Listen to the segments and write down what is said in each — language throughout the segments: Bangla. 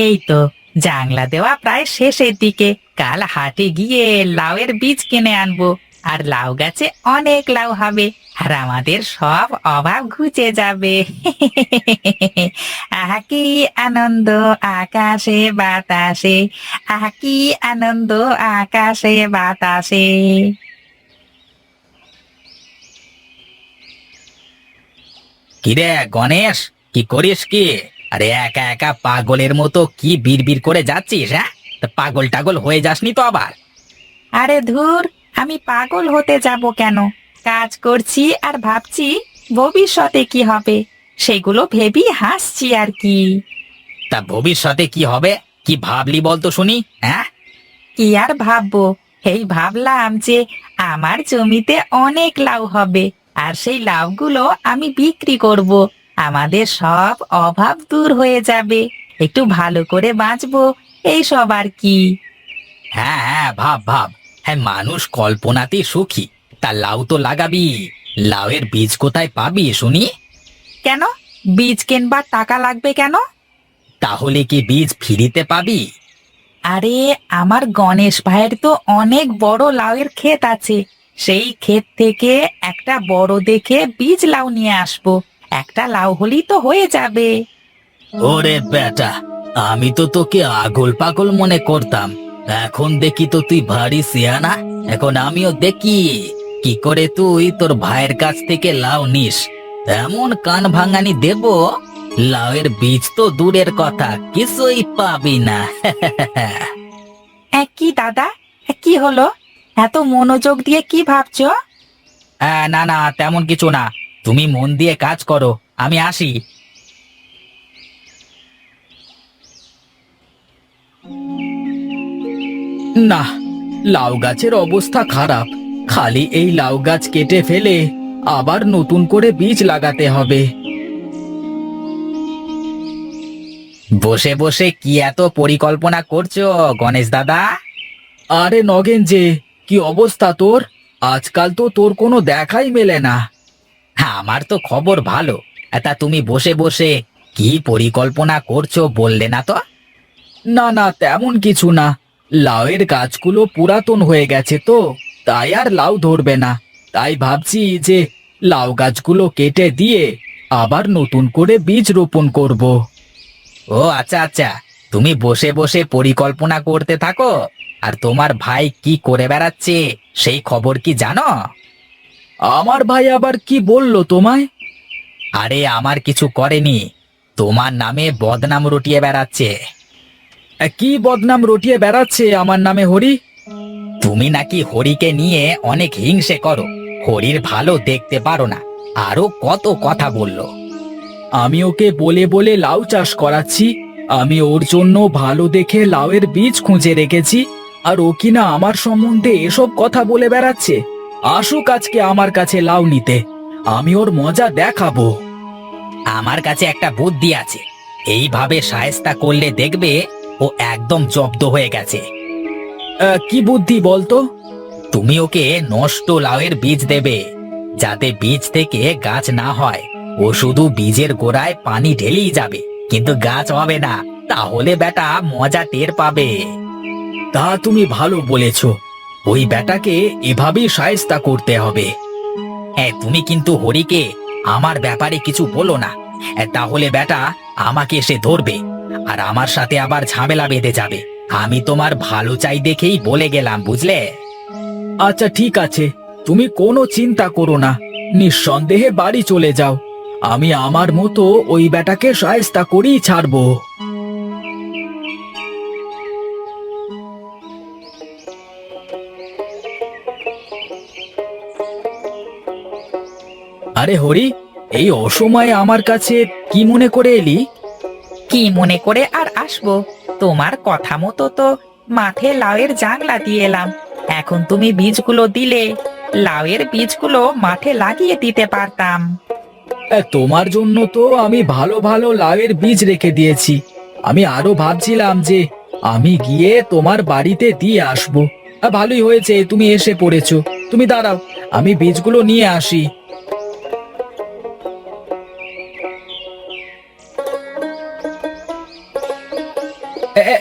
এই তো জাংলা দেওয়া প্রায় শেষের দিকে। কাল হাটে গিয়ে লাউয়ের বীজ কিনে আনবো। আর লাউ গাছে অনেক লাউ হবে। আর আমাদের সব অভাব ঘুচে যাবে। আহা কি আনন্দ আকাশে বাতাসে। আহা কি আনন্দ আকাশে বাতাসে। কিরে গণেশ, কি করিস কি? আরে একা একা পাগলের মতো কি বিড়বিড় করে যাচ্ছিস? হ্যাঁ, তা পাগল টাগল হয়ে যাসনি তো আবার? আরে ধুর, আমি পাগল হতে যাব কেন? কাজ করছি আর ভাবছি ভবিষ্যতে কি হবে। সেগুলো ভেবেই হাসছি আর কি। তা ভবিষ্যতে কি হবে? কি ভাবলি বলতো শুনি। হ্যাঁ, কি আর ভাববো, এই ভাবলাম যে আমার জমিতে অনেক লাউ হবে। আর সেই লাউগুলো আমি বিক্রি করব। আমাদের সব অভাব দূর হয়ে যাবে। একটু ভালো করে বাঁচবো, এই সব আর কি। হ্যাঁ, হ্যাঁ, ভাব ভাব। হ্যাঁ, মানুষ কল্পনাতেই সুখী। তা লাউ তো লাগাবি। লাউয়ের বীজ কোথায় পাবি শুনি? কেন? বীজ কেনবার টাকা লাগবে কেন? তাহলে কি বীজ ফ্রিতে পাবি? আরে, আমার গণেশ ভাইয়ের তো অনেক বড় লাউয়ের ক্ষেত আছে। সেই ক্ষেত থেকে একটা বড় দেখে বীজ লাউ নিয়ে আসবো। একটা লাউ হলেই তো হয়ে যাবে। ওরে বেটা, আমি তো তোকে আগল পাগল মনে করতাম। এখন দেখি তো তুই ভারী সিয়ানা। এখন আমিও দেখি কি করে তুই তোর ভাইয়ের কাছ থেকে লাউ নিস। এমন কান ভাঙানি দেব, লাউয়ের বীজ তো দূরের কথা, কিছুই পাবি না। কি দাদা, কি হলো? এত মনোযোগ দিয়ে কি ভাবছো? না না, তেমন কিছু না। তুমি মন দিয়ে কাজ করো, আমি আসি। না, লাউ গাছের অবস্থা খারাপ। খালি এই লাউ গাছ কেটে ফেলে আবার নতুন করে বীজ লাগাতে হবে। বসে বসে কি এত পরিকল্পনা করছো গণেশ দাদা? আরে নগেন যে, কি অবস্থা তোর? আজকাল তো তোর কোনো দেখাই মেলে না। হ্যাঁ, আমার তো খবর ভালো। তা তুমি বসে বসে কি পরিকল্পনা করছো বললে না তো? না না, তেমন কিছু না। লাউয়ের গাছগুলো পুরাতন হয়ে গেছে তো, তাই আর লাউ ধরবে না। তাই ভাবছি যে লাউ গাছগুলো কেটে দিয়ে আবার নতুন করে বীজ রোপণ করব। ও আচ্ছা আচ্ছা, তুমি বসে বসে পরিকল্পনা করতে থাকো। আর তোমার ভাই কি করে বেড়াচ্ছে সেই খবর কি জানো? আমার ভাই আবার কি বললো তোমায়? আরে আমার কিছু করেনি, তোমার নামে বদনাম রটিয়ে বেড়াচ্ছে। কি বদনাম রটিয়ে বেড়াচ্ছে আমার নামে হরি? তুমি নাকি হরিকে নিয়ে অনেক হিংসে করো, হরির ভালো দেখতে পারো না, আরো কত কথা বললো। আমি ওকে বলে বলে লাউ চাষ করাচ্ছি। আমি ওর জন্য ভালো দেখে লাউয়ের বীজ খুঁজে রেখেছি, আর ও কিনা আমার সম্বন্ধে এসব কথা বলে বেড়াচ্ছে। আসুক আজকে আমার কাছে লাউ নিতে, আমি ওর মজা দেখাবো। আমার কাছে একটা বুদ্ধি আছে, এইভাবে শায়েস্তা করলে দেখবে ও একদম জব্দ হয়ে গেছে। কি বুদ্ধি বলতো? তুমি ওকে নষ্ট লাউয়ের বীজ দেবে, যাতে বীজ থেকে গাছ না হয়। ও শুধু বীজের গোড়ায় পানি ঢেলেই যাবে, কিন্তু গাছ হবে না। তাহলে বেটা মজা টের পাবে। তা তুমি ভালো বলেছ, ওই বেটাকে এভাবেই শায়েস্তা করতে হবে। হ্যাঁ, তুমি কিন্তু হরিকে আমার ব্যাপারে কিছু বলো না। তাহলে বেটা আমাকে এসে ধরবে, আর আমার সাথে আবার ঝামেলা বেঁধে যাবে। আমি তোমার ভালো চাই দেখেই বলে গেলাম, বুঝলে? আচ্ছা ঠিক আছে, তুমি কোনো চিন্তা করো না। নিঃসন্দেহে বাড়ি চলে যাও। আমি আমার মতো ওই বেটাকে শায়েস্তা করেই ছাড়বো। আরে হরি, এই অসময়ে আমার কাছে কি মনে করে এলি? কি মনে করে আর আসবো? তোমার কথা মতো তো মাঠে লাউয়ের জাংলা দিয়ে এলাম। এখন তুমি বীজগুলো দিলে, লাউয়ের বীজগুলো মাঠে লাগিয়ে দিতে পারতাম। তোমার জন্য তো আমি ভালো ভালো লাউয়ের বীজ রেখে দিয়েছি। আমি আরো ভাবছিলাম যে আমি গিয়ে তোমার বাড়িতে দিয়ে আসবো। ভালোই হয়েছে তুমি এসে পড়েছো। তুমি দাঁড়াও, আমি বীজগুলো নিয়ে আসি।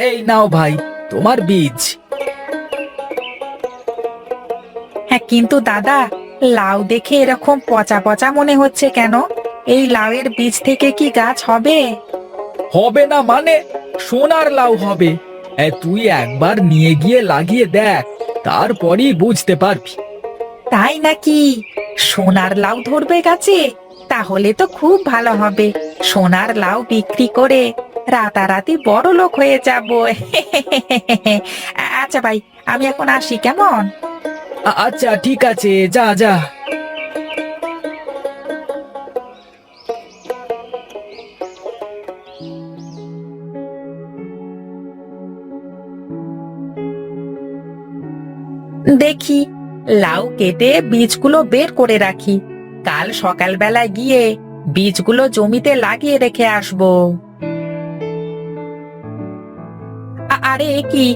এই নাও ভাই, তোমার বীজ। হ্যাঁ, কিন্তু দাদা, লাউ দেখে এরকম পচা পচা মনে হচ্ছে কেন? এই লাউয়ের বীজ থেকে কি গাছ হবে? হবে না মানে? সোনার লাউ হবে। তুই একবার নিয়ে গিয়ে লাগিয়ে দেখ, তারপরই বুঝতে পারবি। তাই নাকি? সোনার লাউ ধরবে গাছে? তাহলে তো খুব ভালো হবে। সোনার লাউ বিক্রি করে রাতারাতি বড় লোক হয়ে যাব। আচ্ছা ভাই, আমি এখন আসি, কেমন? আচ্ছা ঠিক আছে, যা যা। দেখি, লাউ কেটে বীজগুলো বের করে রাখি। কাল সকালবেলায় গিয়ে বীজগুলো জমিতে লাগিয়ে রেখে আসবো। আরে এ কি,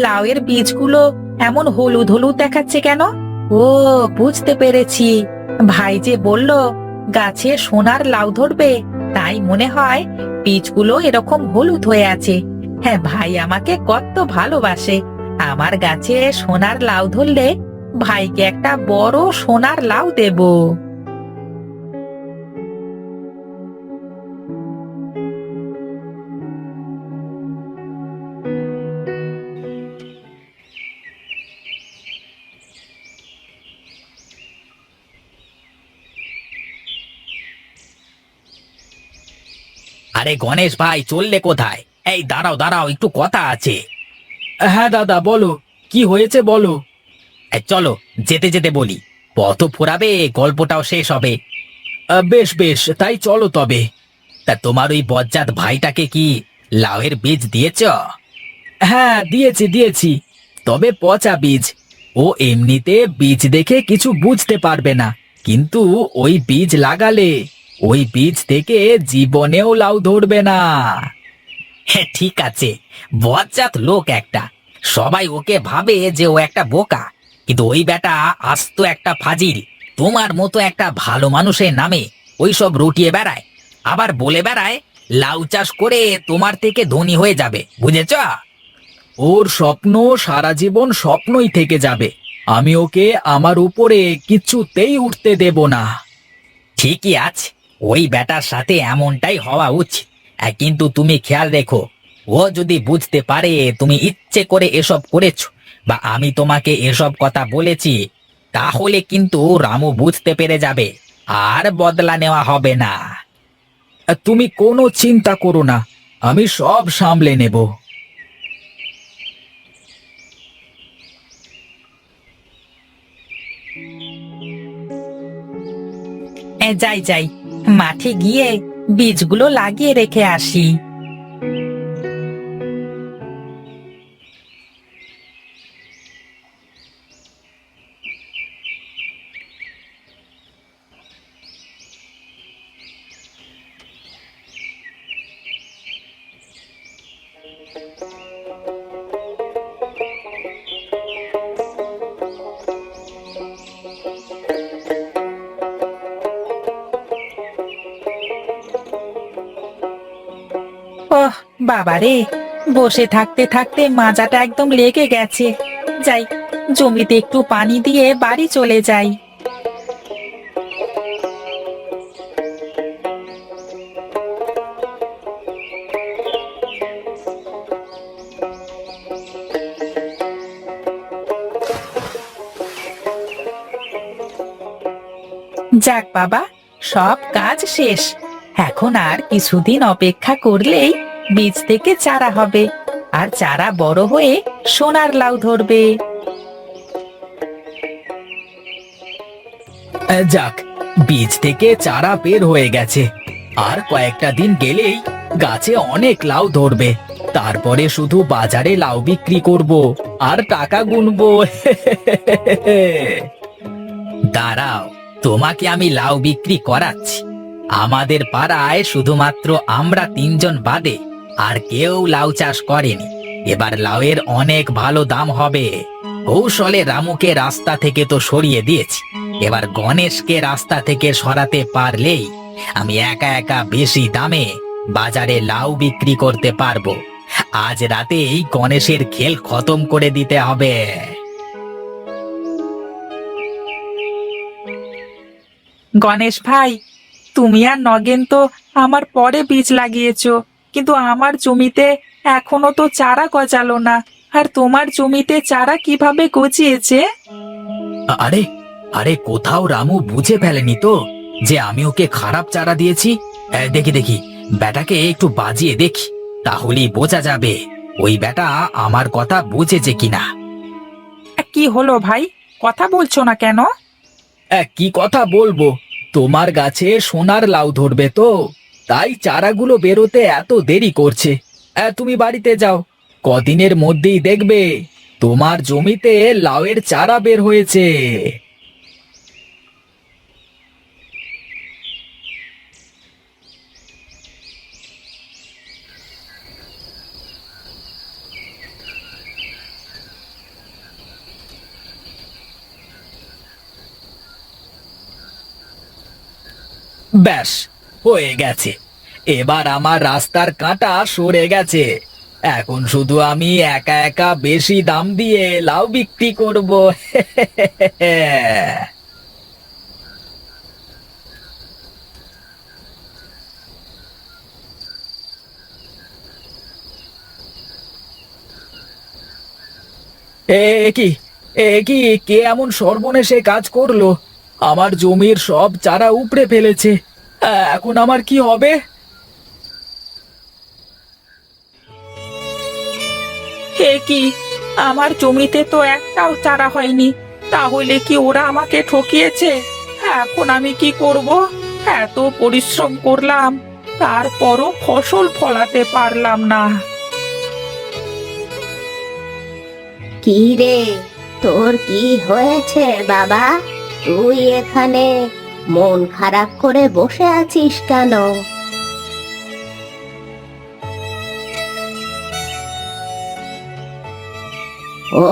লাউয়ের বীজগুলো এমন হলুদ হলুদ দেখাচ্ছে কেন? ও, বুঝতে পেরেছি। ভাই যে বলল গাছে সোনার লাউ ধরবে, তাই মনে হয় বীজগুলো এরকম হলুদ হয়ে আছে। হ্যাঁ, ভাই আমাকে কত ভালোবাসে। আমার গাছে সোনার লাউ ধরলে ভাইকে একটা বড় সোনার লাউ দেব। আরে গণেশ ভাই, চললে কোথায়? এই দাঁড়াও দাঁড়াও, একটু কথা আছে। হ্যাঁ দাদা, বলো, কি হয়েছে বলো। চলো, যেতে যেতে বলি, পথ ফুরাবে, গল্পটাও শেষ হবে। বেশ বেশ, তাই চলো তবে। তা তোমার ওই বজ্জাত ভাইটাকে কি লাউয়ের বীজ দিয়েছ? হ্যাঁ, দিয়েছি দিয়েছি, তবে পচা বীজ। ও এমনিতে বীজ দেখে কিছু বুঝতে পারবে না, কিন্তু ওই বীজ লাগালে ওই বীজ থেকে জীবনেও লাউ ধরবে না। হ্যাঁ ঠিক আছে, বজ্জাত লোক একটা। সবাই ওকে ভাবে যে ও একটা বোকা, কিন্তু ওই বেটা আস্ত একটা ফাজিল। তোমার মতো একটা ভালো মানুষের নামে ওইসব রটিয়ে বেড়ায়, আবার বলে বেড়ায় লাউ চাষ করে তোমার থেকে ধনী হয়ে যাবে, বুঝেছ? ওর স্বপ্ন সারা জীবন স্বপ্নই থেকে যাবে। আমি ওকে আমার উপরে কিছুতেই উঠতে দেব না। ঠিকই আছে, ওই বেটার সাথে এমনটাই হওয়া উচিত। কিন্তু তুমি খেয়াল রেখো, ও যদি বুঝতে পারে তুমি ইচ্ছে করে এসব করেছো, বা আমি তোমাকে এসব কথা বলেছি, তাহলে কিন্তু রামু বুঝতে পেরে যাবে, আর বদলা নেওয়া হবে না। তুমি কোনো চিন্তা করো না, আমি সব সামলে নেব। যাই যাই, মাঠে গিয়ে বীজগুলো লাগিয়ে রেখে আসি। ওহ বাবারে, বসে থাকতে থাকতে মাজাটা একদম লেগে গেছে। যাই, জমিতে একটু পানি দিয়ে বাড়ি চলে যাই। যাক বাবা, সব কাজ শেষ। এখন আর কিছুদিন অপেক্ষা করলেই বীজ থেকে চারা হবে, আর চারা বড় হয়ে সোনার লাউ ধরবে। যাক, বীজ থেকে চারা বের হয়ে গেছে, আর কয়েকটা দিন গেলেই গাছে অনেক লাউ ধরবে। তারপরে শুধু বাজারে লাউ বিক্রি করব আর টাকা গুনবো। দাঁড়াও, তোমাকে আমি লাউ বিক্রি করাচ্ছি। আমাদের পাড়ায় শুধুমাত্র আমরা তিনজন বাদে আর কেউ লাউ চাষ করেনি। এবার লাউয়ের অনেক ভালো দাম হবে। কৌশলে রামুকে রাস্তা থেকে তো সরিয়ে দিয়েছি, এবার গণেশকে রাস্তা থেকে সরাতে পারলেই আমি একা একা বেশি দামে বাজারে লাউ বিক্রি করতে পারবো। আজ রাতেই গণেশের খেল খতম করে দিতে হবে। গণেশ ভাই, তুমি আর নগেন তো আমার পরে বীজ লাগিয়েছো, কিন্তু আমার জমিতে এখনো তো চারা গজালো না। আর তোমার জমিতে চারা কিভাবে গজিয়েছে? আরে আরে কোথাও রামু বুঝে ফেলেনি তো যে আমি ওকে খারাপ চারা দিয়েছি। দেখি দেখি বেটাকে একটু বাজিয়ে দেখি, তাহলেই বোঝা যাবে ওই বেটা আমার কথা বুঝেছে কিনা। কি হলো ভাই, কথা বলছো না কেন? কি কথা বলবো, তোমার গাছে সোনার লাউ ধরবে তো, তাই চারাগুলো বেরোতে এত দেরি করছে। তুমি বাড়িতে যাও, কদিনের মধ্যেই দেখবে তোমার জমিতে লাউয়ের চারা বের হয়েছে। ব্যাস, হয়ে গেছে। এবার আমার রাস্তার কাঁটা সরে গেছে। এখন শুধু আমি একা একা বেশি দাম দিয়ে লাউ বিক্রি করব। এ কি কি কে এমন সর্বনেশে কাজ করলো? আমার জমির সব চারা উপড়ে ফেলেছে। এখন আমার কি হবে? হে কি, আমার জমিতে তো একটাও চারা হয়নি। তাহলে কি ওরা আমাকে ঠকিয়েছে? এখন আমি কি করব? এত পরিশ্রম করলাম, তারপরও ফসল ফলাতে পারলাম না। কি রে, তোর কি হয়েছে বাবা? তুই এখানে মন খারাপ করে বসে আছিস কেন? ও,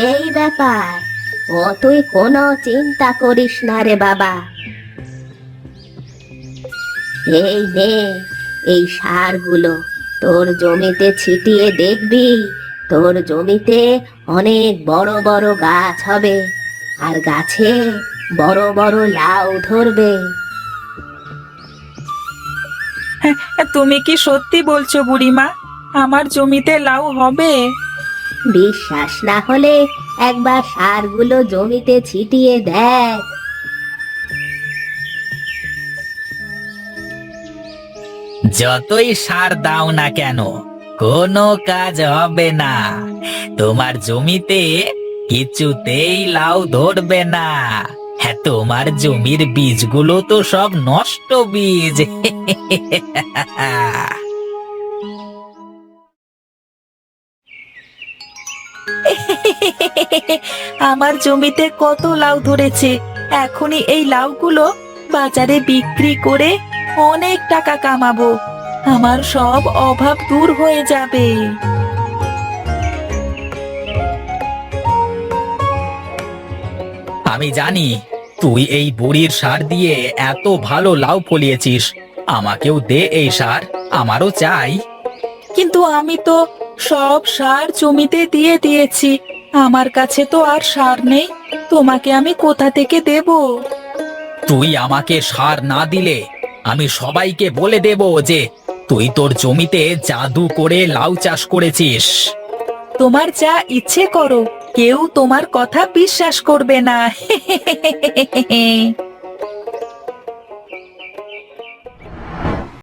এই ব্যাপার। তুই কোনো চিন্তা করিস না রে বাবা। এই নে, এই সারগুলো তোর জমিতে ছিটিয়ে দেখবি, তোর জমিতে অনেক বড় বড় গাছ হবে, আর গাছে বড় বড় লাউ ধরবে। তুমি কি সত্যি বলছো বুড়িমা? আমার জমিতে লাউ হবে? বিশ্বাস না হলে একবার সারগুলো জমিতে ছিটিয়ে দেখ। যতই সার দাও না কেন, কোনো কাজ হবে না। তোমার জমিতে কিছুতেই লাউ ধরবে না। হ্যাঁ, তোমার জমির বীজগুলো তো সব নষ্ট বীজ। আমার জমিতে কত লাউ ধরেছে। এখনই এই লাউগুলো বাজারে বিক্রি করে অনেক টাকা কামাবো। আমার সব অভাব দূর হয়ে যাবে। আমি জানি তুই এই বুড়ির সার দিয়ে এত ভালো লাউ ফলিয়েছিস। আমাকেও দে এই সার, আমারও চাই। কিন্তু আমি তো সব সার জমিতে দিয়ে দিয়েছি, আমার কাছে তো আর সার নেই। তোমাকে আমি কোথা থেকে দেব? তুই আমাকে সার না দিলে আমি সবাইকে বলে দেব যে তুই তোর জমিতে জাদু করে লাউ চাষ করেছিস। তোমার যা ইচ্ছে করো, কেউ তোমার কথা বিশ্বাস করবে না।